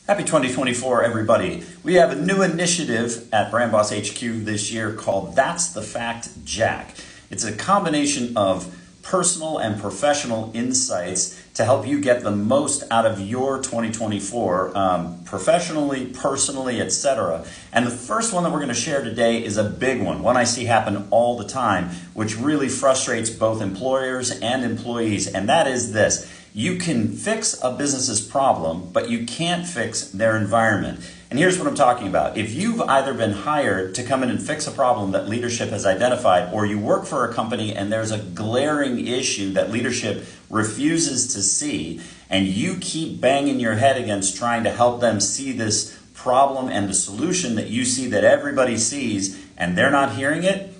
Happy 2024, everybody. We have a new initiative at BrandBossHQ this year called That's the Fact, Jack. It's a combination of personal and professional insights to help you get the most out of your 2024, professionally, personally, etc. And the first one that we're going to share today is a big one I see happen all the time, which really frustrates both employers and employees, and that is this. You can fix a business's problem, but you can't fix their environment. And here's what I'm talking about. If you've either been hired to come in and fix a problem that leadership has identified, or you work for a company and there's a glaring issue that leadership refuses to see, and you keep banging your head against trying to help them see this problem and the solution that you see that everybody sees, and they're not hearing it,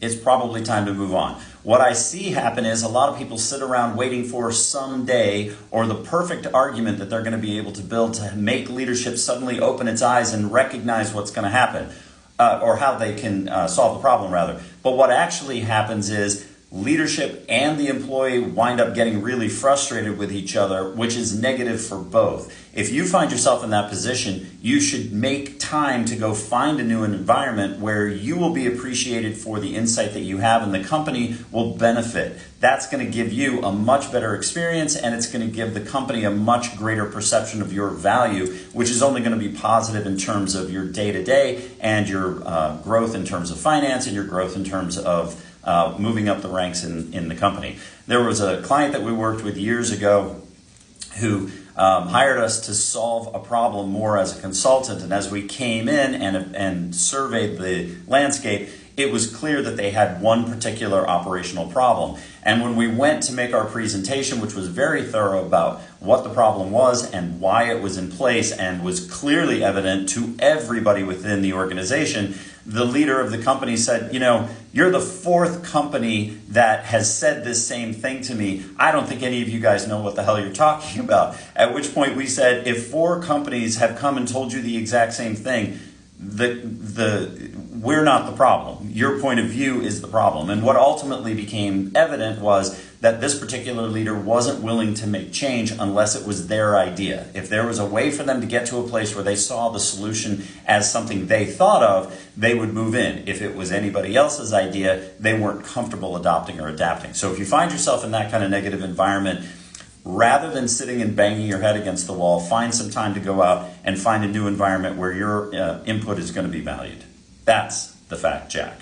it's probably time to move on. What I see happen is a lot of people sit around waiting for someday or the perfect argument that they're going to be able to build to make leadership suddenly open its eyes and recognize what's going to happen, or how they can solve the problem, rather. But what actually happens is leadership and the employee wind up getting really frustrated with each other, which is negative for both. If you find yourself in that position, you should make time to go find a new environment where you will be appreciated for the insight that you have and the company will benefit. That's going to give you a much better experience, and it's going to give the company a much greater perception of your value, which is only going to be positive in terms of your day-to-day and your growth in terms of finance and your growth in terms of moving up the ranks in the company. There was a client that we worked with years ago who hired us to solve a problem more as a consultant, and as we came in and surveyed the landscape, it was clear that they had one particular operational problem. And when we went to make our presentation, which was very thorough about what the problem was and why it was in place and was clearly evident to everybody within the organization, the leader of the company said, you know, you're the fourth company that has said this same thing to me. I don't think any of you guys know what the hell you're talking about. At which point we said, if 4 companies have come and told you the exact same thing, we're not the problem. Your point of view is the problem. And what ultimately became evident was that this particular leader wasn't willing to make change unless it was their idea. If there was a way for them to get to a place where they saw the solution as something they thought of, they would move in. If it was anybody else's idea, they weren't comfortable adopting or adapting. So if you find yourself in that kind of negative environment, rather than sitting and banging your head against the wall, find some time to go out and find a new environment where your input is going to be valued. That's the fact, Jack.